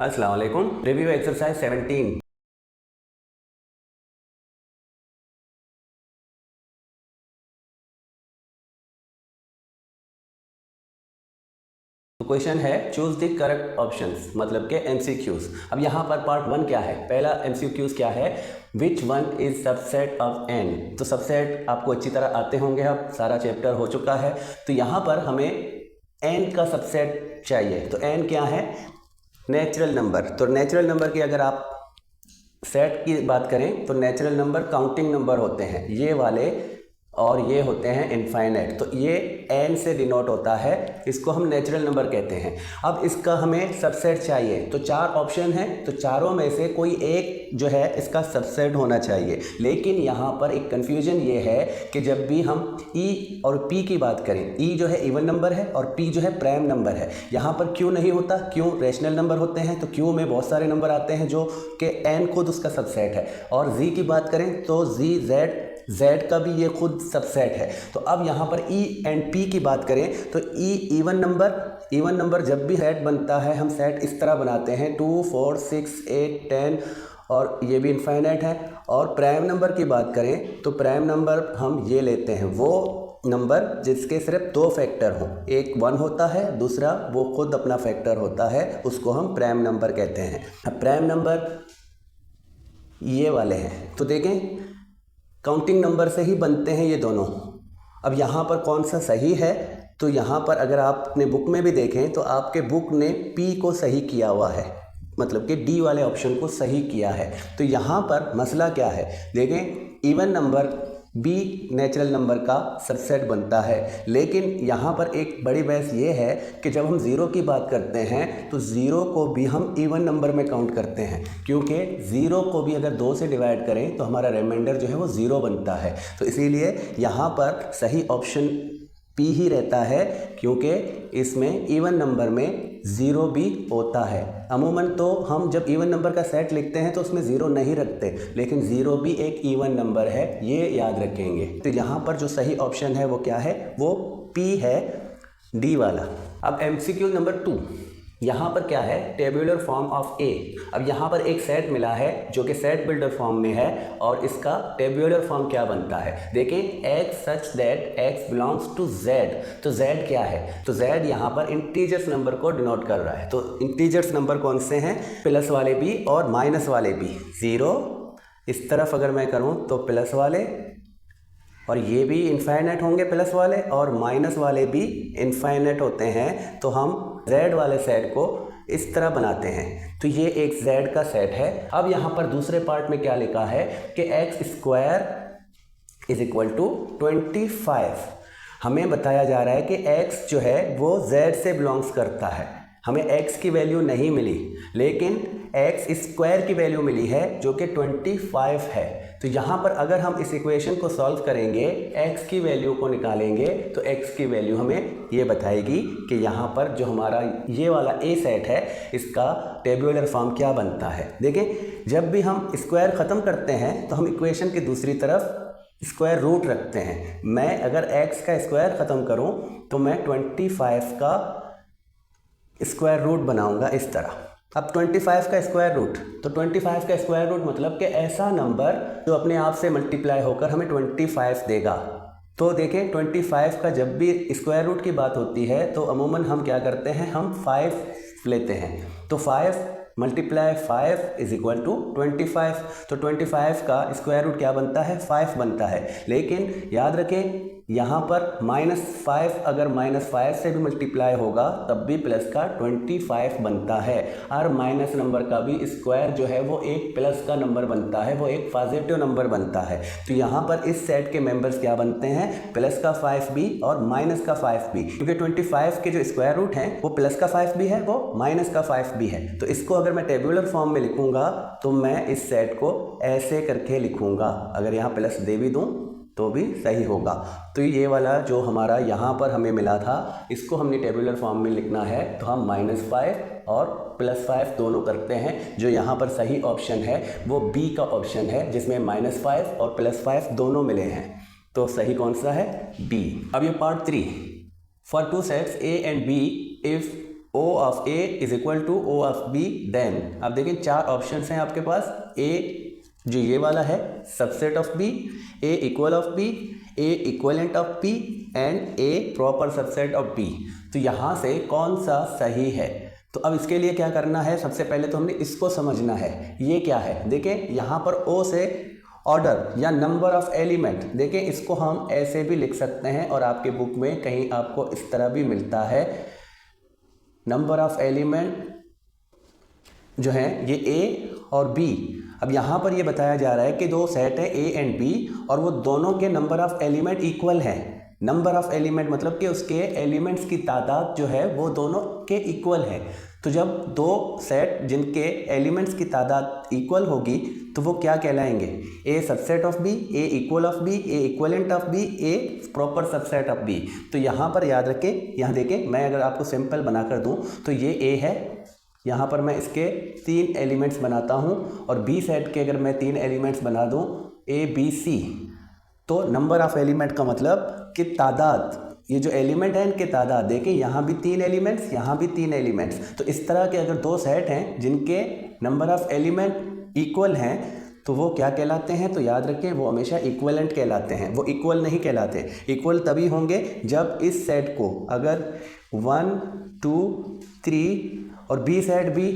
अस्सलाम वालेकुम। Review exercise 17। तो क्वेश्चन है चूज द करेक्ट ऑप्शंस, मतलब के एमसीक्यूज। अब यहाँ पर पार्ट 1 क्या है, पहला एमसीक्यूज क्या है, which one is subset of N. तो सबसेट आपको अच्छी तरह आते होंगे, अब सारा चैप्टर हो चुका है। तो यहाँ पर हमें एन का सबसेट चाहिए। तो एन क्या है, नेचुरल नंबर। तो नेचुरल नंबर की अगर आप सेट की बात करें तो नेचुरल नंबर काउंटिंग नंबर होते हैं ये वाले, और ये होते हैं इनफाइनाइट। तो ये एन से डिनोट होता है, इसको हम नेचुरल नंबर कहते हैं। अब इसका हमें सबसेट चाहिए, तो 4 ऑप्शन हैं, तो चारों में से कोई एक जो है इसका सबसेट होना चाहिए। लेकिन यहाँ पर एक कन्फ्यूजन ये है कि जब भी हम ई और पी की बात करें, ई जो है इवन नंबर है और पी जो है प्राइम नंबर है। यहाँ पर क्यों नहीं होता, क्यों रेशनल नंबर होते हैं, तो क्यों में बहुत सारे नंबर आते हैं जो कि एन खुद उसका सबसेट है। और जी की बात करें तो जी जेड का भी ये खुद सबसेट है। तो अब यहाँ पर ई एंड पी की बात करें तो ई इवन नंबर जब भी सेट बनता है हम सेट इस तरह बनाते हैं 2 4 6 8 10, और ये भी इनफाइनाइट है। और प्राइम नंबर की बात करें तो प्राइम नंबर हम ये लेते हैं वो नंबर जिसके सिर्फ 2 फैक्टर हों, एक 1 होता है, दूसरा वो खुद अपना फैक्टर होता है, उसको हम प्राइम नंबर कहते हैं। अब प्राइम नंबर ये वाले हैं, तो देखें काउंटिंग नंबर से ही बनते हैं ये दोनों। अब यहाँ पर कौन सा सही है, तो यहाँ पर अगर आप अपने बुक में भी देखें तो आपके बुक ने पी को सही किया हुआ है, मतलब कि डी वाले ऑप्शन को सही किया है। तो यहाँ पर मसला क्या है, देखें even number B natural number का सबसेट बनता है। लेकिन यहाँ पर एक बड़ी बहस ये है कि जब हम ज़ीरो की बात करते हैं तो ज़ीरो को भी हम इवन नंबर में काउंट करते हैं, क्योंकि ज़ीरो को भी अगर 2 से डिवाइड करें तो हमारा रिमाइंडर जो है वो ज़ीरो बनता है। तो इसीलिए यहाँ पर सही ऑप्शन पी ही रहता है, क्योंकि इसमें इवन नंबर में ज़ीरो भी होता है। अमूमन तो हम जब इवन नंबर का सेट लिखते हैं तो उसमें ज़ीरो नहीं रखते, लेकिन ज़ीरो भी एक इवन नंबर है, ये याद रखेंगे। तो यहाँ पर जो सही ऑप्शन है वो क्या है, वो पी है, डी वाला। अब एमसीक्यू नंबर 2, यहाँ पर क्या है, टेबुलर फॉर्म ऑफ ए। अब यहाँ पर एक सेट मिला है जो कि सेट बिल्डर फॉर्म में है, और इसका टेबुलर फॉर्म क्या बनता है, देखें x such that x belongs to Z. तो जेड क्या है, तो जेड यहाँ पर इंटीजर्स नंबर को डिनोट कर रहा है। तो इंटीजर्स नंबर कौन से हैं, प्लस वाले भी और माइनस वाले भी। 0 इस तरफ अगर मैं करूँ तो प्लस वाले, और ये भी इनफाइनाइट होंगे प्लस वाले, और माइनस वाले भी इनफाइनाइट होते हैं। तो हम जेड वाले सेट को इस तरह बनाते हैं। तो ये एक जेड का सेट है। अब यहाँ पर दूसरे पार्ट में क्या लिखा है कि x square is equal to 25। हमें बताया जा रहा है कि x जो है वो z से बिलोंग्स करता है। हमें x की वैल्यू नहीं मिली, लेकिन x स्क्वायर की वैल्यू मिली है जो कि 25 है। तो यहाँ पर अगर हम इस इक्वेशन को सॉल्व करेंगे, x की वैल्यू को निकालेंगे, तो x की वैल्यू हमें ये बताएगी कि यहाँ पर जो हमारा ये वाला ए सेट है इसका टेबुलर फॉर्म क्या बनता है। देखें जब भी हम स्क्वायर ख़त्म करते हैं तो हम इक्वेशन की दूसरी तरफ स्क्वायर रूट रखते हैं। मैं अगर x का स्क्वायर ख़त्म करूं तो मैं 25 का स्क्वायर रूट बनाऊंगा इस तरह। अब 25 का स्क्वायर रूट, तो 25 का स्क्वायर रूट मतलब कि ऐसा नंबर जो अपने आप से मल्टीप्लाई होकर हमें 25 देगा। तो देखें 25 का जब भी स्क्वायर रूट की बात होती है तो अमूमन हम क्या करते हैं, हम 5 लेते हैं। तो 5 मल्टीप्लाई 5 इज इक्वल टू 25। तो 25 का स्क्वायर रूट क्या बनता है, 5 बनता है। लेकिन याद रखें यहाँ पर -5 अगर -5 से भी मल्टीप्लाई होगा तब भी प्लस का 25 बनता है। और माइनस नंबर का भी स्क्वायर जो है वो एक प्लस का नंबर बनता है, वो एक पॉजिटिव नंबर बनता है। तो यहाँ पर इस सेट के मेंबर्स क्या बनते हैं, प्लस का 5 भी और माइनस का 5 भी, क्योंकि 25 के जो स्क्वायर रूट हैं वो प्लस का 5 भी है, वो माइनस का 5 भी है। तो इसको अगर मैं टेबुलर फॉर्म में लिखूंगा तो मैं इस सेट को ऐसे करके लिखूंगा, अगर यहाँ प्लस दे भी दूँ तो भी सही होगा। तो ये वाला जो हमारा यहाँ पर हमें मिला था इसको हमने टेबुलर फॉर्म में लिखना है, तो हम -5 और +5 दोनों करते हैं। जो यहाँ पर सही ऑप्शन है वो बी का ऑप्शन है, जिसमें -5 और +5 दोनों मिले हैं। तो सही कौन सा है, बी। अब ये part 3, for 2 sets A and B if O of A is equal to O of B then. अब देखिए 4 ऑप्शन हैं आपके पास। A जो ये वाला है subset of B, A equal of B, A equivalent of B and A proper subset of B। तो यहाँ से कौन सा सही है? तो अब इसके लिए क्या करना है, सबसे पहले तो हमने इसको समझना है। ये क्या है? देखिए यहाँ पर O से ऑर्डर या नंबर ऑफ एलिमेंट, देखिए इसको हम ऐसे भी लिख सकते हैं और आपके बुक में कहीं आपको इस तरह भी मिलता है। नंबर ऑफ एलिमेंट जो है ये A और B। अब यहाँ पर ये बताया जा रहा है कि दो सेट है A एंड B और वो दोनों के नंबर ऑफ एलिमेंट इक्वल है। नंबर ऑफ एलिमेंट मतलब कि उसके एलिमेंट्स की तादाद जो है वो दोनों के इक्वल है। तो जब दो सेट जिनके एलिमेंट्स की तादाद इक्वल होगी तो वो क्या कहलाएंगे? A subset of B, A equal of B, A equivalent of B, A proper subset of B। तो यहाँ पर याद रखें, यहाँ देखें, मैं अगर आपको सिंपल बना कर दूँ तो ये A है, यहाँ पर मैं इसके 3 एलिमेंट्स बनाता हूँ और B सेट के अगर मैं 3 एलिमेंट्स बना दूँ A B C, तो नंबर ऑफ एलिमेंट का मतलब कि तादाद, ये जो एलिमेंट है इनके तादाद, देखिए यहाँ भी 3 एलिमेंट्स, यहाँ भी 3 एलिमेंट्स। तो इस तरह के अगर दो सेट हैं जिनके नंबर ऑफ एलिमेंट इक्वल हैं तो वो क्या कहलाते हैं? तो याद रखें वो हमेशा इक्वलेंट कहलाते हैं, वो इक्वल नहीं कहलाते। इक्वल तभी होंगे जब इस सेट को अगर 1 2 3 और B सेट भी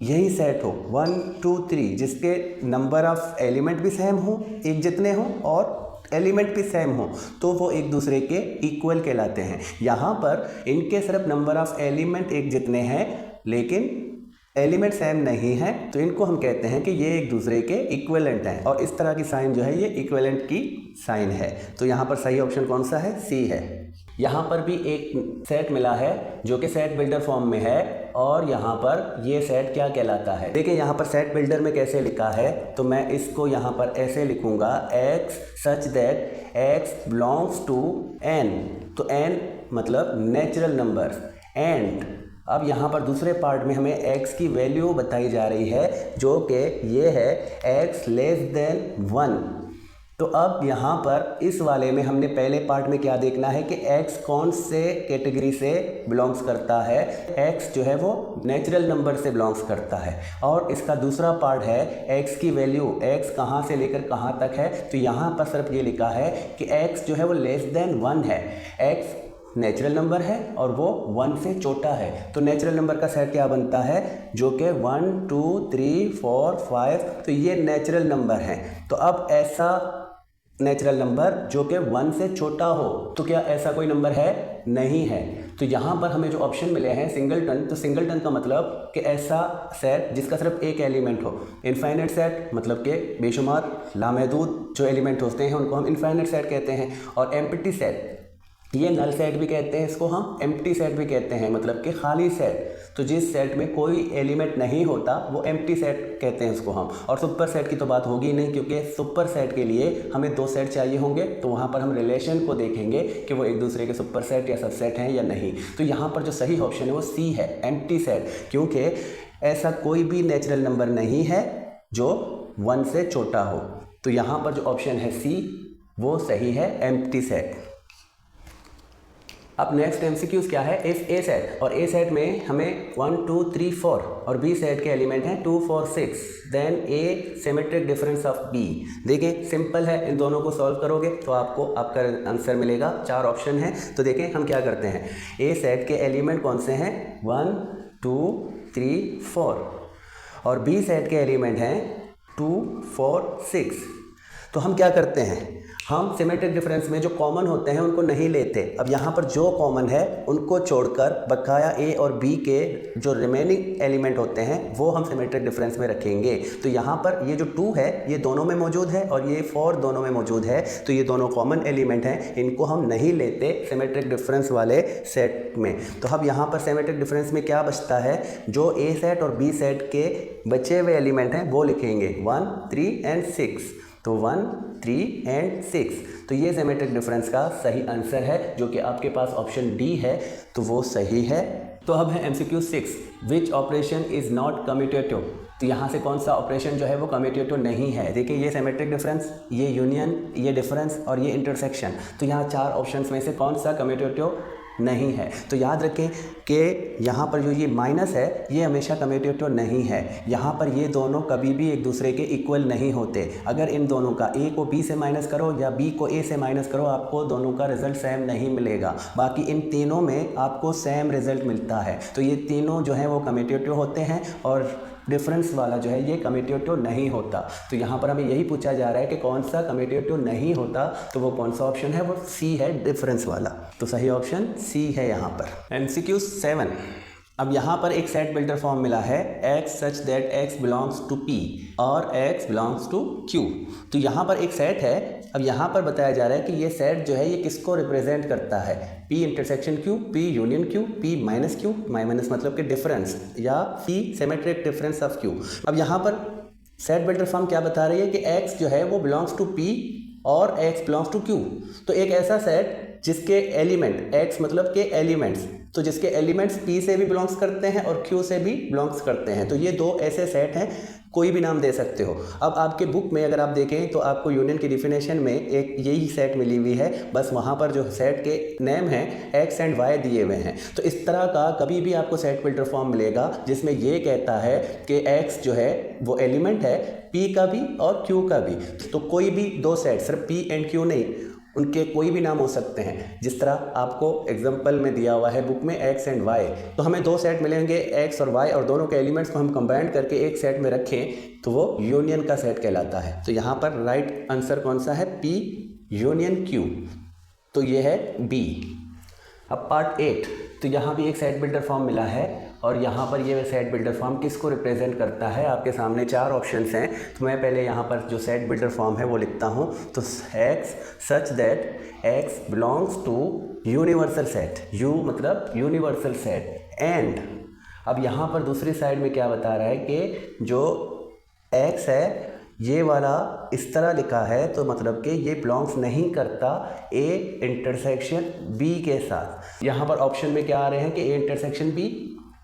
यही सेट हो 1 2 3 जिसके नंबर ऑफ एलिमेंट भी सेम हो, एक जितने हों और एलिमेंट भी सेम हो, तो वो एक दूसरे के इक्वल कहलाते हैं। यहाँ पर इनके सिर्फ नंबर ऑफ एलिमेंट एक जितने हैं लेकिन एलिमेंट सेम नहीं है, तो इनको हम कहते हैं कि ये एक दूसरे के इक्विवेलेंट हैं और इस तरह की साइन जो है ये इक्विवेलेंट की साइन है। तो यहाँ पर सही ऑप्शन कौन सा है? सी है। यहाँ पर भी एक सेट मिला है जो कि सेट बिल्डर फॉर्म में है और यहाँ पर ये सेट क्या कहलाता है? देखिए यहाँ पर सेट बिल्डर में कैसे लिखा है, तो मैं इसको यहाँ पर ऐसे लिखूँगा x such that x belongs to n। तो n मतलब नेचुरल नंबर एंड अब यहाँ पर दूसरे पार्ट में हमें x की वैल्यू बताई जा रही है जो कि ये है x लेस देन 1। तो अब यहाँ पर इस वाले में हमने पहले पार्ट में क्या देखना है कि x कौन से कैटेगरी से बिलोंग्स करता है। x जो है वो नेचुरल नंबर से बिलोंग्स करता है और इसका दूसरा पार्ट है x की वैल्यू, x कहाँ से लेकर कहाँ तक है। तो यहाँ पर सिर्फ ये लिखा है कि x जो है वो लेस देन 1 है। x नेचुरल नंबर है और वो 1 से छोटा है। तो नेचुरल नंबर का सेट क्या बनता है? जो कि 1 2 3 4 5, तो ये नेचुरल नंबर है। तो अब ऐसा नेचुरल नंबर जो कि 1 से छोटा हो, तो क्या ऐसा कोई नंबर है? नहीं है। तो यहाँ पर हमें जो ऑप्शन मिले हैं सिंगलटन, तो सिंगलटन का मतलब कि ऐसा सेट जिसका सिर्फ एक एलिमेंट हो। इनफाइनाइट सेट मतलब कि बेशुमार लामहदूद जो एलिमेंट होते हैं उनको हम इनफाइनाइट सेट कहते हैं। और एम्प्टी सेट, ये नल सेट भी कहते हैं, इसको हम एम्प्टी सेट भी कहते हैं, मतलब कि खाली सेट। तो जिस सेट में कोई एलिमेंट नहीं होता वो एम्प्टी सेट कहते हैं उसको हम। और सुपर सेट की तो बात होगी नहीं, क्योंकि सुपर सेट के लिए हमें 2 सेट चाहिए होंगे, तो वहाँ पर हम रिलेशन को देखेंगे कि वो एक दूसरे के सुपर सेट या सबसेट हैं या नहीं। तो यहाँ पर जो सही ऑप्शन है वो सी है, एम्प्टी सेट, क्योंकि ऐसा कोई भी नेचुरल नंबर नहीं है जो 1 से छोटा हो। तो यहाँ पर जो ऑप्शन है सी वो सही है, एम्प्टी सेट। अब नेक्स्ट एमसीक्यूज क्या है? इफ ए सेट, और ए सेट में हमें 1 2 3 4 और बी सेट के एलिमेंट हैं 2 4 6, then A symmetric difference of B. देखिए सिंपल है, इन दोनों को सॉल्व करोगे तो आपको आपका आंसर मिलेगा। 4 ऑप्शन है, तो देखें हम क्या करते हैं। ए सेट के एलिमेंट कौन से हैं? 1 2 3 4 और बी सेट के एलिमेंट हैं 2 4 6। तो हम क्या करते हैं, हम सिमेट्रिक डिफरेंस में जो कॉमन होते हैं उनको नहीं लेते। अब यहाँ पर जो कॉमन है उनको छोड़कर बकाया ए और बी के जो रिमेनिंग एलिमेंट होते हैं वो हम सिमेट्रिक डिफरेंस में रखेंगे। तो यहाँ पर ये जो 2 है ये दोनों में मौजूद है और ये 4 दोनों में मौजूद है, तो ये दोनों कॉमन एलिमेंट हैं, इनको हम नहीं लेते सिमेट्रिक डिफरेंस वाले सेट में। तो अब यहाँ पर सिमेट्रिक डिफरेंस में क्या बचता है? जो ए सेट और बी सेट के बचे हुए एलिमेंट हैं वो लिखेंगे 1 3 एंड 6। तो 1 3 एंड 6, तो ये सिमेट्रिक डिफरेंस का सही आंसर है जो कि आपके पास ऑप्शन डी है, तो वो सही है। तो अब है MCQ 6, which operation is not commutative. तो यहाँ से कौन सा ऑपरेशन जो है वो कम्यूटेटिव नहीं है। देखिए ये सिमेट्रिक डिफरेंस, ये यूनियन, ये डिफरेंस और ये इंटरसेक्शन। तो यहाँ 4 ऑप्शंस में से कौन सा कम्यूटेटिव नहीं है। तो याद रखें कि यहाँ पर जो ये माइनस है ये हमेशा कम्यूटेटिव नहीं है। यहाँ पर ये दोनों कभी भी एक दूसरे के इक्वल नहीं होते। अगर इन दोनों का ए को बी से माइनस करो या बी को ए से माइनस करो, आपको दोनों का रिजल्ट सेम नहीं मिलेगा। बाकी इन तीनों में आपको सेम रिजल्ट मिलता है। तो ये तीनों जो हैं वो कम्यूटेटिव होते हैं और डिफरेंस वाला जो है ये कम्यूटेटिव नहीं होता। तो यहाँ पर हमें यही पूछा जा रहा है कि कौन सा कम्यूटेटिव नहीं होता, तो वो कौन सा ऑप्शन है, वो सी है, डिफरेंस वाला। तो सही ऑप्शन सी है यहाँ पर। MCQ 7। अब यहाँ पर एक सेट बिल्डर फॉर्म मिला है x such that x belongs to p और x बिलोंग्स टू q। तो यहाँ पर एक सेट है। अब यहाँ पर बताया जा रहा है कि ये सेट जो है ये किसको रिप्रेजेंट करता है, p intersection q, p union q, p minus q, minus मतलब कि डिफरेंस, या p symmetric difference of q। अब यहाँ पर सेट बिल्डर फॉर्म क्या बता रही है कि x जो है वो बिलोंग्स टू p और x बिलोंग्स टू q। तो एक ऐसा सेट जिसके एलिमेंट x मतलब के एलिमेंट्स, तो जिसके एलिमेंट्स p से भी बिलोंग्स करते हैं और q से भी बिलोंग्स करते हैं, तो ये दो ऐसे सेट हैं, कोई भी नाम दे सकते हो। अब आपके बुक में अगर आप देखें तो आपको यूनियन की डिफिनेशन में एक यही सेट मिली हुई है, बस वहाँ पर जो सेट के नेम हैं x एंड y दिए हुए हैं। तो इस तरह का कभी भी आपको सेट बिल्डर फॉर्म मिलेगा जिसमें ये कहता है कि x जो है वो एलिमेंट है p का भी और q का भी। तो कोई भी दो सेट, सिर्फ p एंड q नहीं, उनके कोई भी नाम हो सकते हैं। जिस तरह आपको एग्जांपल में दिया हुआ है बुक में x एंड y, तो हमें दो सेट मिलेंगे x और y, और दोनों के एलिमेंट्स को हम कंबाइन करके एक सेट में रखें तो वो यूनियन का सेट कहलाता है। तो यहाँ पर राइट आंसर कौन सा है, p यूनियन q। तो ये है b। अब पार्ट 8। तो यहाँ भी एक सेट बिल्डर फॉर्म मिला है और यहाँ पर ये सेट बिल्डर फॉर्म किसको रिप्रेजेंट करता है, आपके सामने चार ऑप्शंस हैं। तो मैं पहले यहाँ पर जो सेट बिल्डर फॉर्म है वो लिखता हूँ। तो x such that x belongs to universal set, u मतलब यूनिवर्सल सेट, एंड अब यहाँ पर दूसरी साइड में क्या बता रहा है कि जो x है ये वाला इस तरह लिखा है, तो मतलब कि ये बिलोंग्स नहीं करता a इंटरसेक्शन b के साथ। यहाँ पर ऑप्शन में क्या आ रहे हैं कि a इंटरसेक्शन b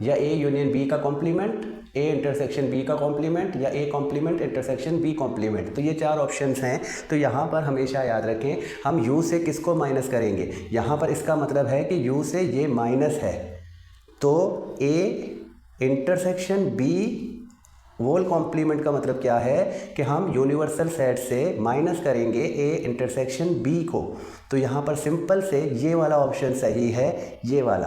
या a यूनियन b का कॉम्प्लीमेंट, a इंटरसेक्शन b का कॉम्प्लीमेंट, या a complement intersection b complement. तो ये चार ऑप्शंस हैं। तो यहाँ पर हमेशा याद रखें हम u से किसको माइनस करेंगे, यहाँ पर इसका मतलब है कि u से ये माइनस है, तो a intersection b whole complement का मतलब क्या है कि हम यूनिवर्सल सेट से माइनस करेंगे a इंटरसेक्शन b को। तो यहाँ पर सिंपल से ये वाला ऑप्शन सही है, ये वाला।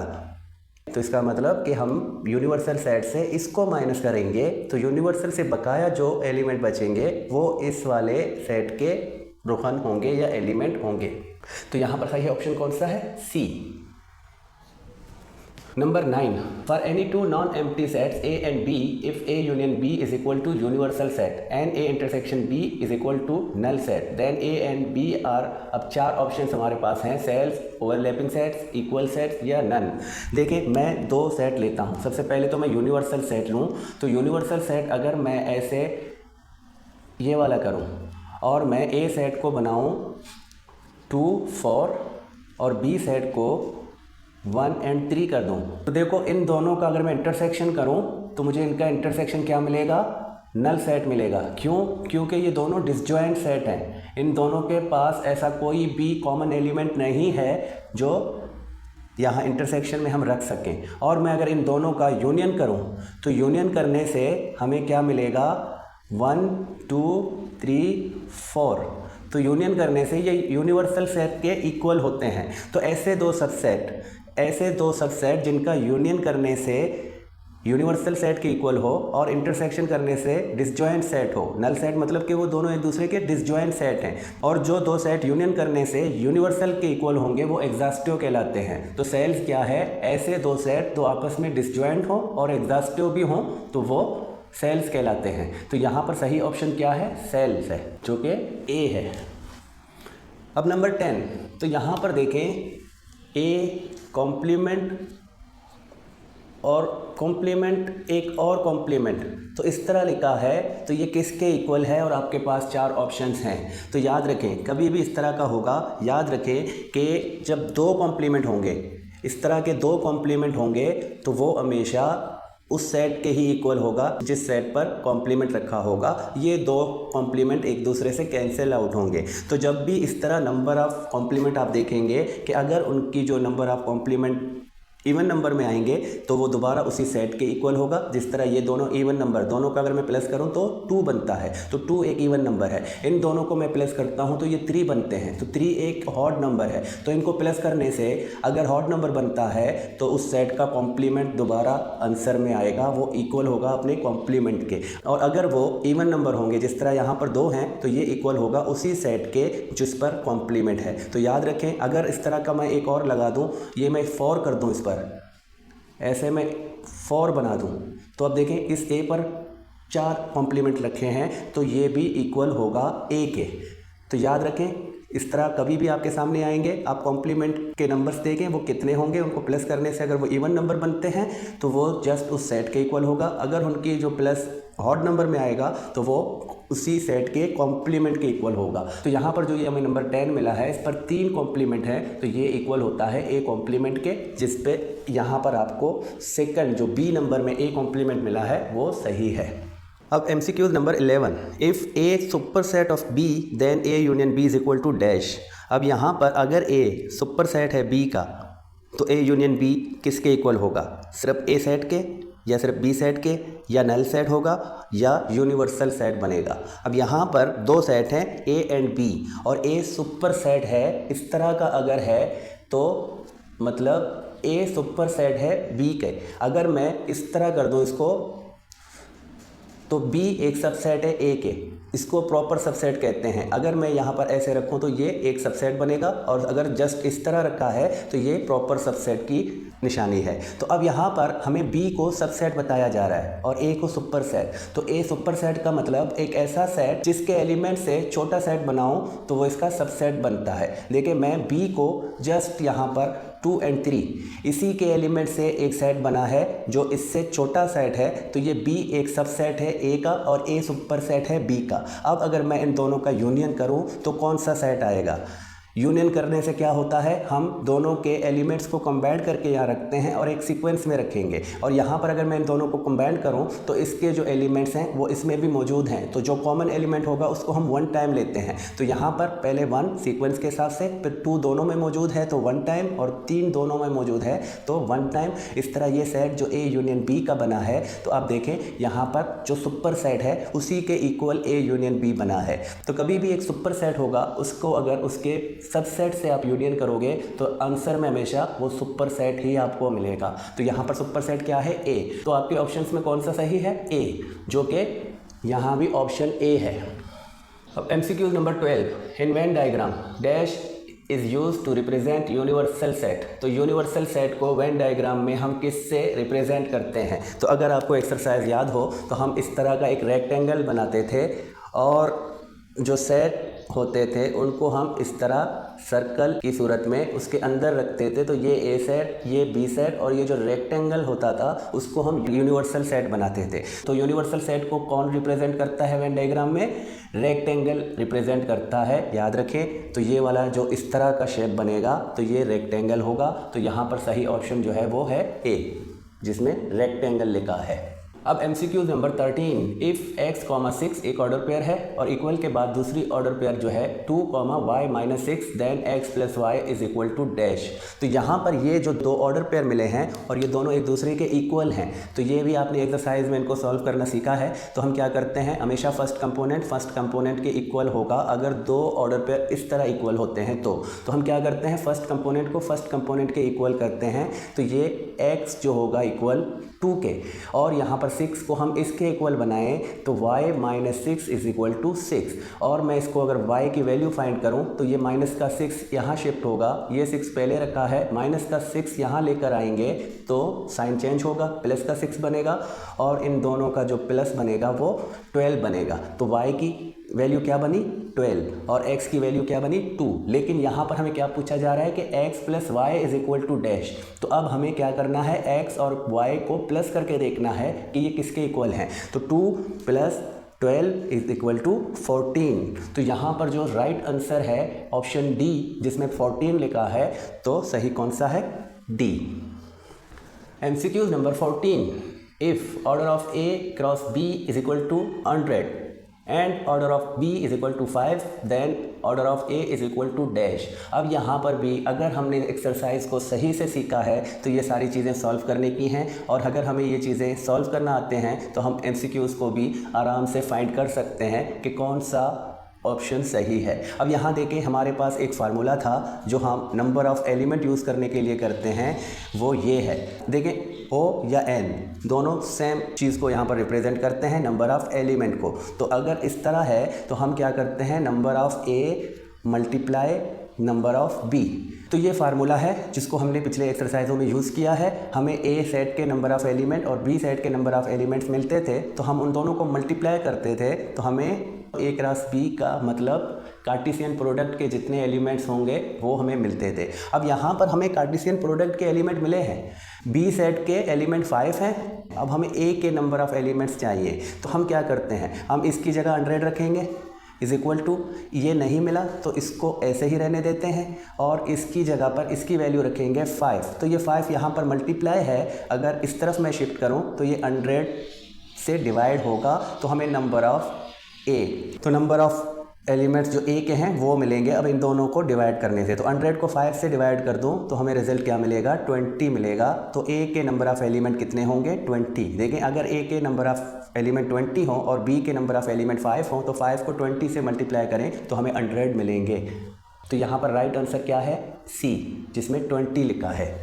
तो इसका मतलब कि हम यूनिवर्सल सेट से इसको माइनस करेंगे तो यूनिवर्सल से बकाया जो एलिमेंट बचेंगे वो इस वाले सेट के रुकन होंगे या एलिमेंट होंगे। तो यहाँ पर सही ऑप्शन कौन सा है, सी। Number 9. For any two non-empty sets A and B, if A union B is equal to universal set and A intersection B is equal to null set, then A and B are, अब चार options हमारे पास हैं, cells, overlapping sets, equal sets या none. देखिए मैं दो set लेता हूँ। सबसे पहले तो मैं यूनिवर्सल सेट लूँ। तो यूनिवर्सल सेट अगर मैं ऐसे ये वाला करूँ और मैं A सेट को बनाऊँ 2, 4 और B सेट को 1 and 3 कर दूँ, तो देखो इन दोनों का अगर मैं इंटरसेक्शन करूँ तो मुझे इनका इंटरसेक्शन क्या मिलेगा, नल सेट मिलेगा। क्यों, क्योंकि ये दोनों डिसजॉइंट सेट हैं। इन दोनों के पास ऐसा कोई भी कॉमन एलिमेंट नहीं है जो यहाँ इंटरसेक्शन में हम रख सकें। और मैं अगर इन दोनों का यूनियन करूँ तो यूनियन करने से हमें क्या मिलेगा, 1, 2, 3, 4। तो यूनियन करने से ये यूनिवर्सल सेट के इक्वल होते हैं। तो ऐसे दो सबसेट जिनका यूनियन करने से यूनिवर्सल सेट के इक्वल हो और इंटरसेक्शन करने से डिसजॉइंट सेट हो। नल सेट मतलब कि वो दोनों एक दूसरे के डिसजॉइंट सेट हैं, और जो दो सेट यूनियन करने से यूनिवर्सल के इक्वल होंगे वो एग्जॉस्टिव कहलाते हैं। तो सेल्स क्या है, ऐसे दो सेट तो आपस में डिसजॉइंट हो और एग्जॉस्टिव भी हो तो वो सेल्स कहलाते हैं। तो यहाँ पर सही ऑप्शन क्या है, सेल्स है, जो कि ए है। अब नंबर 10। तो यहाँ पर देखें ए कॉम्प्लीमेंट और कॉम्प्लीमेंट एक और कॉम्प्लीमेंट, तो इस तरह लिखा है। तो ये किसके इक्वल है और आपके पास चार ऑप्शंस हैं। तो याद रखें कभी भी इस तरह का होगा, याद रखें कि जब दो कॉम्प्लीमेंट होंगे, इस तरह के दो कॉम्प्लीमेंट होंगे तो वो हमेशा उस सेट के ही इक्वल होगा जिस सेट पर कॉम्प्लीमेंट रखा होगा। ये दो कॉम्प्लीमेंट एक दूसरे से कैंसिल आउट होंगे। तो जब भी इस तरह नंबर ऑफ कॉम्प्लीमेंट आप देखेंगे कि अगर उनकी जो number of complement even number में आएंगे तो वो दोबारा उसी सेट के इक्वल होगा। जिस तरह ये दोनों इवन नंबर, दोनों का अगर मैं प्लस करूं तो 2 बनता है, तो 2 एक इवन नंबर है। इन दोनों को मैं प्लस करता हूं तो ये 3 बनते हैं, तो 3 एक ऑड नंबर है। तो इनको प्लस करने से अगर ऑड नंबर बनता है तो उस सेट का कॉम्प्लीमेंट दोबारा आंसर में आएगा, वो इक्वल होगा अपने कॉम्प्लीमेंट के। और अगर वो इवन नंबर होंगे, जिस तरह यहाँ पर 2 हैं, तो ये इक्वल होगा उसी सेट के जिस पर कॉम्प्लीमेंट है। तो याद रखें, अगर इस तरह का मैं एक और लगा दूँ, ये मैं 4 कर दूँ, इस पर ऐसे मैं 4 बना दूं, तो अब देखें इस ए पर 4 कॉम्प्लीमेंट रखे हैं तो ये भी इक्वल होगा ए के। तो याद रखें, इस तरह कभी भी आपके सामने आएंगे, आप कॉम्प्लीमेंट के नंबर्स देखें वो कितने होंगे, उनको प्लस करने से अगर वो इवन नंबर बनते हैं तो वो जस्ट उस सेट के इक्वल होगा। अगर उनकी जो प्लस ऑड नंबर में आएगा तो वो उसी सेट के कॉम्प्लीमेंट के इक्वल होगा। तो यहाँ पर जो ये हमें नंबर 10 मिला है, इस पर 3 कॉम्प्लीमेंट है तो ये इक्वल होता है ए कॉम्प्लीमेंट के, जिस पे यहाँ पर आपको सेकंड जो बी नंबर में ए कॉम्प्लीमेंट मिला है वो सही है। अब MCQ number 11, if A superset of B then A union B is equal to dash. अब यहाँ पर अगर ए सुपर सेट है बी का तो ए यूनियन बी किसके इक्वल होगा? सिर्फ ए सेट के, या सिर्फ बी सेट के, या नल सेट होगा, या यूनिवर्सल सेट बनेगा। अब यहाँ पर 2 सेट हैं ए एंड बी, और ए सुपर सेट है इस तरह का अगर है तो मतलब ए सुपर सेट है बी के। अगर मैं इस तरह कर दूँ इसको तो बी एक सबसेट है ए के, इसको प्रॉपर सबसेट कहते हैं। अगर मैं यहाँ पर ऐसे रखूँ तो ये एक सबसेट बनेगा, और अगर जस्ट इस तरह रखा है तो ये प्रॉपर सबसेट की निशानी है। तो अब यहाँ पर हमें बी को सबसेट बताया जा रहा है और ए को सुपर सेट। तो ए सुपर सेट का मतलब एक ऐसा सेट जिसके एलिमेंट से छोटा सेट बनाऊँ तो वो इसका सबसेट बनता है। देखिए मैं बी को जस्ट यहाँ पर 2 और 3 इसी के एलिमेंट से एक सेट बना है जो इससे छोटा सेट है, तो ये बी एक सबसेट है ए का और ए सुपर सेट है बी का। अब अगर मैं इन दोनों का यूनियन करूं तो कौन सा सेट आएगा? यूनियन करने से क्या होता है, हम दोनों के एलिमेंट्स को कंबाइन करके यहाँ रखते हैं और एक सीक्वेंस में रखेंगे। और यहाँ पर अगर मैं इन दोनों को कंबाइन करूँ तो इसके जो एलिमेंट्स हैं वो इसमें भी मौजूद हैं, तो जो कॉमन एलिमेंट होगा उसको हम 1 टाइम लेते हैं। तो यहाँ पर पहले 1 सीक्वेंस के हिसाब से, फिर 2 दोनों में मौजूद है तो 1 टाइम, और 3 दोनों में मौजूद है तो 1 टाइम। इस तरह ये सेट जो ए यूनियन बी का बना है, तो आप देखें यहाँ पर जो सुपर सेट है उसी के इक्वल ए यूनियन बी बना है। तो कभी भी एक सुपर सेट होगा, उसको अगर उसके सबसेट से आप यूनियन करोगे तो आंसर में हमेशा वो सुपर सेट ही आपको मिलेगा। तो यहाँ पर सुपर सेट क्या है? ए। तो आपके ऑप्शंस में कौन सा सही है? ए, जो कि यहाँ भी ऑप्शन ए है। अब MCQ number 12, in Venn diagram dash is use to represent universal set. तो यूनिवर्सल सेट को वेन डायग्राम में हम किससे रिप्रेजेंट करते हैं? तो अगर आपको एक्सरसाइज याद हो तो हम इस तरह का एक रेक्टेंगल बनाते थे और जो सेट होते थे उनको हम इस तरह सर्कल की सूरत में उसके अंदर रखते थे। तो ये ए सेट, ये बी सेट, और ये जो रेक्टेंगल होता था उसको हम यूनिवर्सल सेट बनाते थे। तो यूनिवर्सल सेट को कौन रिप्रेजेंट करता है वेन डायग्राम में? रेक्टेंगल रिप्रेजेंट करता है, याद रखें। तो ये वाला जो इस तरह का शेप बनेगा तो ये रेक्टेंगल होगा। तो यहाँ पर सही ऑप्शन जो है वो है ए, जिसमें रेक्टेंगल लिखा है। अब MCQ नंबर 13, इफ़ x, 6 एक ऑर्डर पेयर है और इक्वल के बाद दूसरी ऑर्डर पेयर जो है 2, y - 6 then x + y is equal to dash. तो यहाँ पर ये जो 2 ऑर्डर पेयर मिले हैं और ये दोनों एक दूसरे के इक्वल हैं, तो ये भी आपने एक्सरसाइज में इनको सॉल्व करना सीखा है। तो हम क्या करते हैं, हमेशा फर्स्ट कंपोनेंट के इक्वल होगा। अगर 2 ऑर्डर पेयर इस तरह इक्वल होते हैं तो हम क्या करते हैं, फर्स्ट कंपोनेंट को फर्स्ट कंपोनेंट के इक्वल करते हैं। तो ये x जो होगा इक्वल 2 के, और यहाँ पर 6 को हम इसके इक्वल बनाएं तो y - 6 इज इक्वल टू 6। और मैं इसको अगर y की वैल्यू फाइंड करूं तो ये माइनस का 6 यहाँ शिफ्ट होगा, ये 6 पहले रखा है, माइनस का 6 यहाँ लेकर आएंगे तो साइन चेंज होगा, प्लस का 6 बनेगा, और इन दोनों का जो प्लस बनेगा वो 12 बनेगा। तो y की वैल्यू क्या बनी? 12, और x की वैल्यू क्या बनी? 2। लेकिन यहाँ पर हमें क्या पूछा जा रहा है कि x + y is equal to dash. तो अब हमें क्या करना है, x और y को प्लस करके देखना है कि ये किसके इक्वल हैं। तो 2 + 12 इज इक्वल टू 14। तो यहाँ पर जो राइट आंसर है ऑप्शन डी, जिसमें 14 लिखा है, तो सही कौन सा है? D. MCQ number 14, if order of A cross B is equal to 100 and order of B is equal to 5 then order of A is equal to dash. अब यहाँ पर भी अगर हमने एक्सरसाइज को सही से सीखा है तो ये सारी चीज़ें सॉल्व करने की हैं, और अगर हमें ये चीज़ें सॉल्व करना आते हैं तो हम MCQs को भी आराम से फाइंड कर सकते हैं कि कौन सा ऑप्शन सही है। अब यहाँ देखें, हमारे पास एक फार्मूला था जो हम नंबर ऑफ़ एलिमेंट यूज़ करने के लिए करते हैं, वो ये है। देखें O या N दोनों सेम चीज़ को यहाँ पर रिप्रेजेंट करते हैं, नंबर ऑफ़ एलिमेंट को। तो अगर इस तरह है तो हम क्या करते हैं, number of A multiply number of B। तो ये फार्मूला है जिसको हमने पिछले एक्सरसाइजों में यूज़ किया है। हमें A सेट के नंबर ऑफ़ एलिमेंट और B सेट के नंबर ऑफ़ एलिमेंट्स मिलते थे, तो हम उन दोनों को मल्टीप्लाई करते थे, तो हमें A क्रॉस B का मतलब कार्टेशियन प्रोडक्ट के जितने एलिमेंट्स होंगे वो हमें मिलते थे। अब यहाँ पर हमें कार्टेशियन प्रोडक्ट के एलिमेंट मिले हैं, B सेट के एलिमेंट 5 हैं। अब हमें A के नंबर ऑफ़ एलिमेंट्स चाहिए, तो हम क्या करते हैं, हम इसकी जगह 100 रखेंगे इज इक्वल टू, ये नहीं मिला तो इसको ऐसे ही रहने देते हैं, और इसकी जगह पर इसकी वैल्यू रखेंगे 5। तो ये 5 यहाँ पर मल्टीप्लाई है, अगर इस तरफ मैं शिफ्ट करूँ तो ये 100 से डिवाइड होगा, तो हमें नंबर ऑफ़ A, तो नंबर ऑफ़ एलिमेंट्स जो A के हैं वो मिलेंगे अब इन दोनों को डिवाइड करने से। तो 100 को 5 से डिवाइड कर दूं तो हमें रिजल्ट क्या मिलेगा, 20 मिलेगा। तो A के नंबर ऑफ़ एलिमेंट कितने होंगे, 20। देखें, अगर A के नंबर ऑफ़ एलिमेंट 20 हो और B के नंबर ऑफ़ एलिमेंट 5 हो, तो 5 को 20 से मल्टीप्लाई करें तो हमें 100 मिलेंगे। तो यहाँ पर राइट आंसर क्या है, C, जिसमें 20 लिखा है।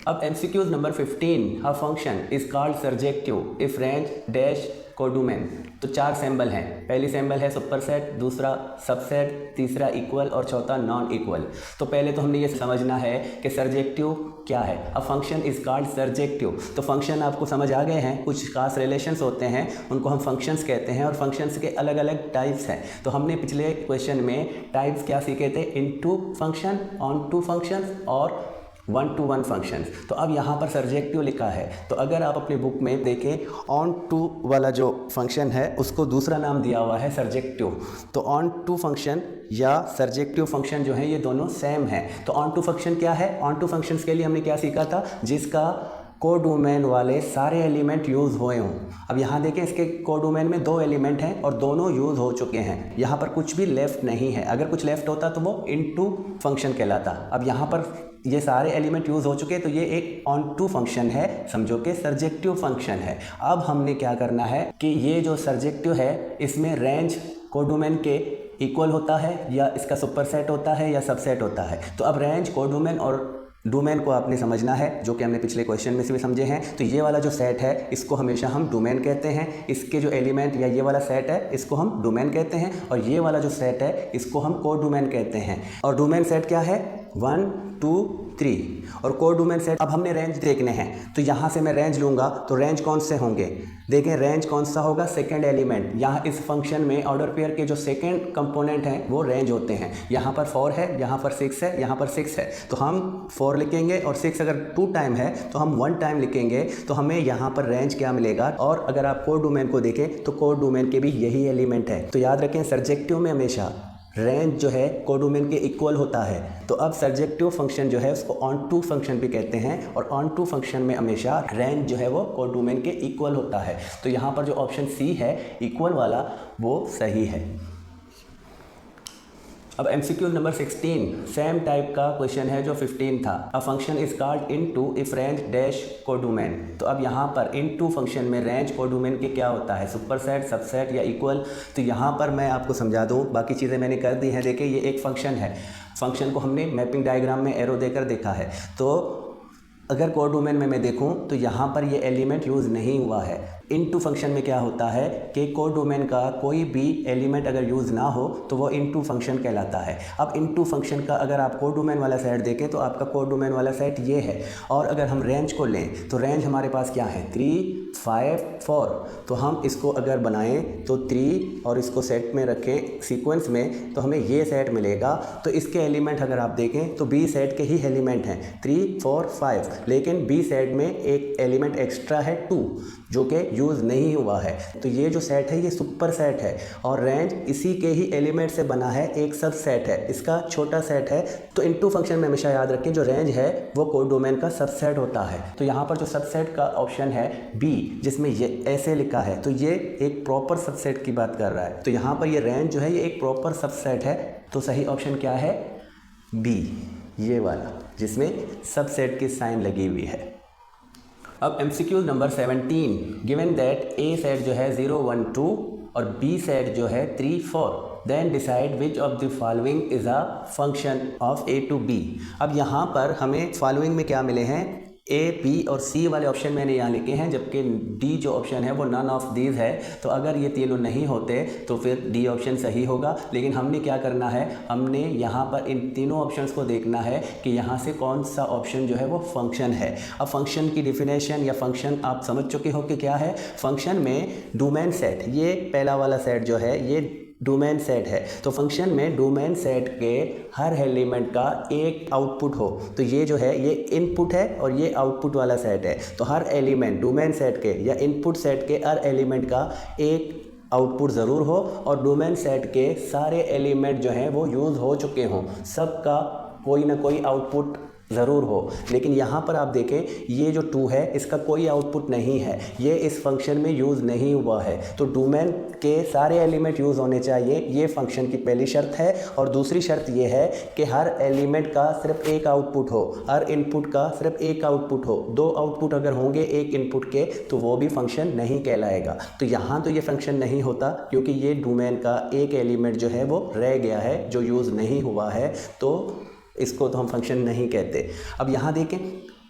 अब MCQs number 15, a function is called surjective if range dash codomain. तो 4 सिंबल हैं। पहली सिंबल है सुपरसेट, दूसरा सबसेट, तीसरा इक्वल और चौथा नॉन इक्वल। तो पहले तो हमने ये समझना है कि सर्जेक्टिव क्या है। अ फंक्शन इज कॉल्ड सर्जेक्टिव। तो फंक्शन आपको समझ आ गए हैं, कुछ खास रिलेशंस होते हैं उनको हम फंक्शंस कहते हैं, और फंक्शंस के अलग अलग टाइप्स हैं। तो हमने पिछले क्वेश्चन में टाइप्स क्या सीखे थे, into function, onto function और 1-to-1 फंक्शंस। तो अब यहाँ पर सर्जेक्टिव लिखा है, तो अगर आप अपनी बुक में देखें, ऑन टू वाला जो फंक्शन है उसको दूसरा नाम दिया हुआ है सर्जेक्टिव। तो ऑन टू फंक्शन या सर्जेक्टिव फंक्शन जो है ये दोनों सेम हैं। तो ऑन टू फंक्शन क्या है, ऑन टू फंक्शंस के लिए हमने क्या सीखा था, जिसका कोडोमेन वाले सारे एलिमेंट यूज़ हुए हों। अब यहाँ देखें, इसके कोडोमेन में 2 एलिमेंट हैं और दोनों यूज़ हो चुके हैं। यहाँ पर कुछ भी लेफ़्ट नहीं है, अगर कुछ लेफ़्ट होता तो वो इनटू फंक्शन कहलाता। अब यहाँ पर ये सारे एलिमेंट यूज़ हो चुके हैं, तो ये एक ऑन टू फंक्शन है, समझो कि सर्जेक्टिव फंक्शन है। अब हमने क्या करना है कि ये जो सर्जेक्टिव है इसमें रेंज कोडोमेन के इक्वल होता है, या इसका सुपरसेट होता है, या सबसेट होता है। तो अब रेंज, कोडोमेन और डोमेन को आपने समझना है, जो कि हमने पिछले क्वेश्चन में से भी समझे हैं। तो ये वाला जो सेट है इसको हमेशा हम डोमेन कहते हैं, इसके जो एलिमेंट या ये वाला सेट है इसको हम डोमेन कहते हैं, और ये वाला जो सेट है इसको हम कोडोमेन कहते हैं। और डोमेन सेट क्या है, 1, 2, 3, और कोडोमेन सेट। अब हमने रेंज देखने हैं, तो यहाँ से मैं रेंज लूँगा तो रेंज कौन से होंगे, देखें रेंज कौन सा होगा, सेकंड एलिमेंट। यहाँ इस फंक्शन में ऑर्डर पेयर के जो सेकंड कंपोनेंट हैं वो रेंज होते हैं। यहाँ पर 4 है, यहाँ पर 6 है, यहाँ पर 6 है, तो हम 4 लिखेंगे, और 6 अगर 2 टाइम है तो हम 1 टाइम लिखेंगे, तो हमें यहाँ पर रेंज क्या मिलेगा। और अगर आप कोडोमेन को देखें तो कोडोमेन के भी यही एलिमेंट है। तो याद रखें, सर्जेक्टिव में हमेशा रेंज जो है कोडोमेन के इक्वल होता है। तो अब सर्जेक्टिव फंक्शन जो है उसको ऑन टू फंक्शन भी कहते हैं, और ऑन टू फंक्शन में हमेशा रेंज जो है वो कोडोमेन के इक्वल होता है। तो यहाँ पर जो ऑप्शन सी है इक्वल वाला वो सही है। अब MCQ नंबर 16, सेम टाइप का क्वेश्चन है जो 15 था। अ function is called into if range dash codomain. तो अब यहाँ पर इनटू फंक्शन में रेंज कोडोमेन के क्या होता है, सुपरसेट, सबसेट या इक्वल। तो यहाँ पर मैं आपको समझा दूँ, बाकी चीज़ें मैंने कर दी हैं। देखिए, ये एक फंक्शन है, फंक्शन को हमने मैपिंग डायग्राम में एरो देकर देखा है। तो अगर कोडोमेन में मैं देखूं तो यहाँ पर ये एलिमेंट यूज़ नहीं हुआ है। इनटू फंक्शन में क्या होता है कि कोडोमेन का कोई भी एलिमेंट अगर यूज़ ना हो तो वो इनटू फंक्शन कहलाता है। अब इनटू फंक्शन का अगर आप कोडोमेन वाला सेट देखें तो आपका कोडोमेन वाला सेट ये है, और अगर हम रेंज को लें तो रेंज हमारे पास क्या है, 3, 5, 4। तो हम इसको अगर बनाएं तो 3 और इसको सेट में रखें सीक्वेंस में, तो हमें ये सेट मिलेगा। तो इसके एलिमेंट अगर आप देखें तो बी सेट के ही एलिमेंट हैं 3, 4, 5, लेकिन बी सेट में एक एलिमेंट एक्स्ट्रा है 2, जो कि यूज़ नहीं हुआ है। तो ये जो सेट है ये सुपर सेट है और रेंज इसी के ही एलिमेंट से बना है, एक सब सेट है, इसका छोटा सेट है। तो इनटू फंक्शन में हमेशा याद रखें जो रेंज है वो कोडोमेन का सबसेट होता है। तो यहाँ पर जो सबसेट का ऑप्शन है बी, जिसमें ये ऐसे लिखा है, तो ये एक प्रॉपर सबसेट की बात कर रहा है। तो यहाँ पर ये रेंज जो है ये एक प्रॉपर सबसेट है। तो सही ऑप्शन क्या है? बी, ये वाला जिसमें सबसेट की साइन लगी हुई है। अब MCQ number 17, given that A set जो है 0 1 2 और बी सेट जो है 3 4, then decide which of the following is a function of A to B. अब यहाँ पर हमें फॉलोइंग में क्या मिले हैं? ए, बी और सी वाले ऑप्शन मैंने यहाँ लिखे हैं, जबकि डी जो ऑप्शन है वो नन ऑफ दीज है। तो अगर ये तीनों नहीं होते तो फिर डी ऑप्शन सही होगा। लेकिन हमने क्या करना है, हमने यहाँ पर इन तीनों ऑप्शंस को देखना है कि यहाँ से कौन सा ऑप्शन जो है वो फंक्शन है। अब फंक्शन की डिफिनेशन या फंक्शन आप समझ चुके हो कि क्या है। फंक्शन में डोमेन सेट, ये पहला वाला सेट जो है ये डोमेन सेट है। तो फंक्शन में डोमेन सेट के हर एलिमेंट का एक आउटपुट हो, तो ये जो है ये इनपुट है और ये आउटपुट वाला सेट है। तो हर एलिमेंट डोमेन सेट के या इनपुट सेट के हर एलिमेंट का एक आउटपुट ज़रूर हो और डोमेन सेट के सारे एलिमेंट जो हैं वो यूज़ हो चुके हों, सबका कोई ना कोई आउटपुट ज़रूर हो। लेकिन यहाँ पर आप देखें ये जो 2 है इसका कोई आउटपुट नहीं है, ये इस फंक्शन में यूज़ नहीं हुआ है। तो डोमेन के सारे एलिमेंट यूज़ होने चाहिए, ये फंक्शन की पहली शर्त है। और दूसरी शर्त ये है कि हर एलिमेंट का सिर्फ एक आउटपुट हो, हर इनपुट का सिर्फ एक आउटपुट हो। 2 आउटपुट अगर होंगे एक इनपुट के तो वो भी फंक्शन नहीं कहलाएगा। तो यहाँ तो ये फंक्शन नहीं होता क्योंकि ये डोमेन का एक एलिमेंट जो है वो रह गया है जो यूज़ नहीं हुआ है, तो इसको तो हम फंक्शन नहीं कहते। अब यहाँ देखें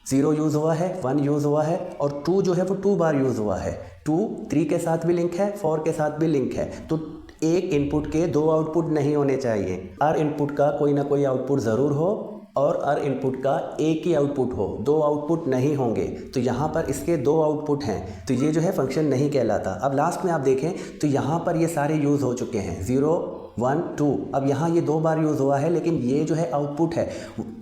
0 यूज़ हुआ है, 1 यूज़ हुआ है और 2 जो है वो 2 बार यूज़ हुआ है। 2 3 के साथ भी लिंक है, 4 के साथ भी लिंक है। तो एक इनपुट के 2 आउटपुट नहीं होने चाहिए, हर इनपुट का कोई ना कोई आउटपुट ज़रूर हो और हर इनपुट का एक ही आउटपुट हो, 2 आउटपुट नहीं होंगे। तो यहाँ पर इसके 2 आउटपुट हैं, तो ये जो है फंक्शन नहीं कहलाता। अब लास्ट में आप देखें तो यहाँ पर ये सारे यूज़ हो चुके हैं, 0 1 2। अब यहाँ ये 2 बार यूज़ हुआ है, लेकिन ये जो है आउटपुट है,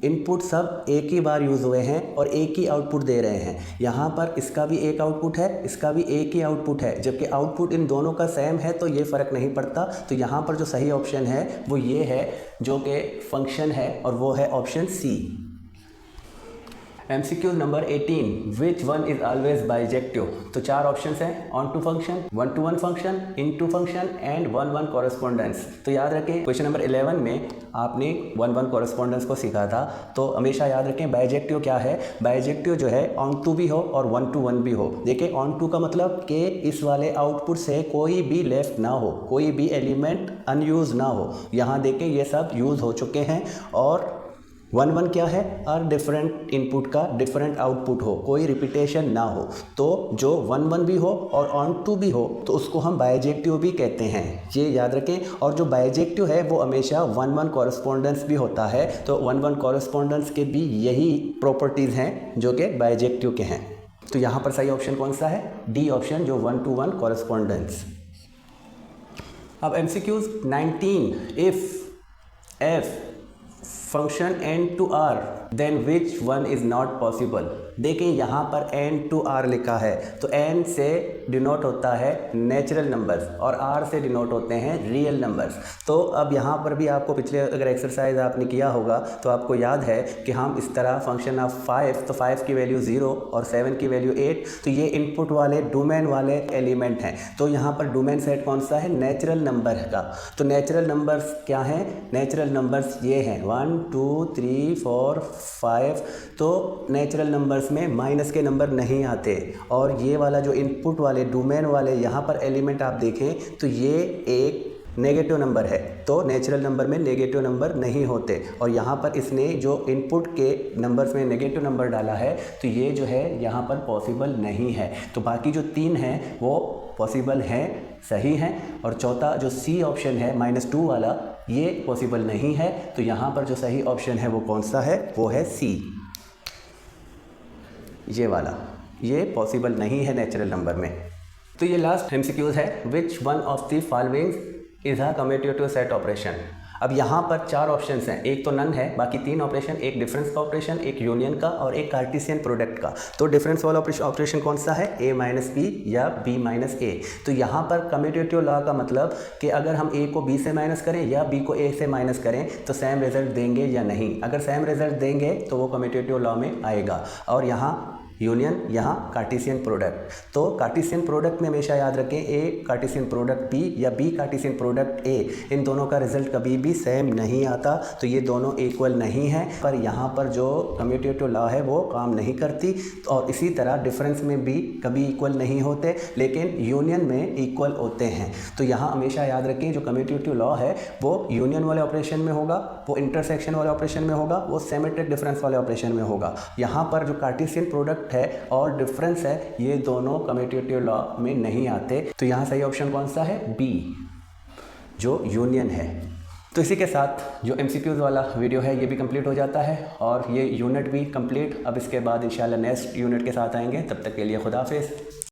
इनपुट सब एक ही बार यूज़ हुए हैं और एक ही आउटपुट दे रहे हैं। यहाँ पर इसका भी एक आउटपुट है, इसका भी एक ही आउटपुट है, जबकि आउटपुट इन दोनों का सेम है तो ये फ़र्क नहीं पड़ता। तो यहाँ पर जो सही ऑप्शन है वो ये है जो कि फंक्शन है और वो है option C. MCQ number 18, which one is always bijective. तो 4 ऑप्शन हैं, onto function, 1 to 1 function, into function and 1-1 correspondence. तो याद रखें क्वेश्चन नंबर 11 में आपने 1-1 कॉरेस्पॉन्डेंस को सीखा था। तो हमेशा याद रखें बाइजेक्टिव क्या है। बाइजेक्टिव जो है ऑन टू भी हो और 1 to 1 भी हो। देखिए ऑन टू का मतलब कि इस वाले आउटपुट से कोई भी लेफ्ट ना हो, कोई भी एलिमेंट अनयूज ना हो। यहाँ देखें ये सब यूज़ हो चुके हैं। और 1-1 क्या है, और डिफरेंट इनपुट का डिफरेंट आउटपुट हो, कोई रिपीटेशन ना हो। तो जो 1-1 भी हो और ऑन टू भी हो तो उसको हम बाइजेक्टिव भी कहते हैं, ये याद रखें। और जो बाइजेक्टिव है वो हमेशा 1-1 कॉरेस्पॉन्डेंस भी होता है। तो 1-1 कॉरेस्पॉन्डेंस के भी यही प्रॉपर्टीज़ हैं जो कि बाइजेक्टिव के हैं। तो यहाँ पर सही ऑप्शन कौन सा है? डी ऑप्शन, जो 1 to 1 कॉरेस्पॉन्डेंस। अब MCQ 19, if function n to r then which one is not possible. देखें यहाँ पर n to r लिखा है, तो n से डिनोट होता है नेचुरल नंबर्स और r से डिनोट होते हैं रियल नंबर्स। तो अब यहाँ पर भी आपको पिछले अगर एक्सरसाइज आपने किया होगा तो आपको याद है कि हम इस तरह फंक्शन ऑफ 5, तो 5 की वैल्यू 0 और 7 की वैल्यू 8, तो ये इनपुट वाले डोमेन वाले एलिमेंट हैं। तो यहाँ पर डोमेन सेट कौन सा है? नेचुरल नंबर का। तो नेचुरल नंबर्स क्या हैं? नेचुरल नंबर्स ये हैं 1 2 3 4 5। तो नेचुरल नंबर्स में माइनस के नंबर नहीं आते। और ये वाला जो इनपुट वाले डोमेन वाले यहाँ पर एलिमेंट आप देखें तो ये एक नेगेटिव नंबर है, तो नेचुरल नंबर में नेगेटिव नंबर नहीं होते। और यहाँ पर इसने जो इनपुट के नंबर्स में नेगेटिव नंबर डाला है तो ये जो है यहाँ पर पॉसिबल नहीं है। तो बाकी जो 3 हैं वो पॉसिबल हैं, सही हैं। और चौथा जो सी ऑप्शन है -2 वाला, ये पॉसिबल नहीं है। तो यहाँ पर जो सही ऑप्शन है वो कौन सा है? वो है सी, ये वाला, ये पॉसिबल नहीं है नेचुरल नंबर में। तो ये लास्ट MCQs है, which one of the following is a commutative set operation. अब यहाँ पर 4 ऑप्शंस हैं, एक तो नन है, बाकी 3 ऑपरेशन, एक डिफरेंस का ऑपरेशन, एक यूनियन का और एक कार्टेशियन प्रोडक्ट का। तो डिफरेंस वाला ऑपरेशन कौन सा है, a माइनस बी या b माइनस ए। तो यहाँ पर कम्यूटेटिव लॉ का मतलब कि अगर हम a को b से माइनस करें या b को a से माइनस करें तो सेम रिजल्ट देंगे या नहीं। अगर सेम रिजल्ट देंगे तो वो कम्यूटेटिव लॉ में आएगा। और यहाँ यूनियन, यहाँ कार्टेशियन प्रोडक्ट। तो कार्टेशियन प्रोडक्ट में हमेशा याद रखें ए कार्टेशियन प्रोडक्ट बी या बी कार्टेशियन प्रोडक्ट ए, इन दोनों का रिजल्ट कभी भी सेम नहीं आता। तो ये दोनों इक्वल नहीं है, पर यहाँ पर जो कम्यूटेटिव लॉ है वो काम नहीं करती। और इसी तरह डिफरेंस में भी कभी इक्वल नहीं होते, लेकिन यूनियन में इक्वल होते हैं। तो यहाँ हमेशा याद रखें जो कम्यूटेटिव लॉ है वो यूनियन वाले ऑपरेशन में होगा, वो इंटरसेक्शन वाले ऑपरेशन में होगा, वो सिमेट्रिक डिफरेंस वाले ऑपरेशन में होगा। यहाँ पर जो कार्टेशियन प्रोडक्ट है और डिफरेंस है, ये दोनों कम्यूटेटिव लॉ में नहीं आते। तो यहाँ सही ऑप्शन कौन सा है, बी, जो यूनियन है। तो इसी के साथ जो MCQs वाला वीडियो है ये भी कंप्लीट हो जाता है और ये यूनिट भी कंप्लीट। अब इसके बाद इंशाल्लाह नेक्स्ट यूनिट के साथ आएंगे। तब तक के लिए खुदा हाफिज़।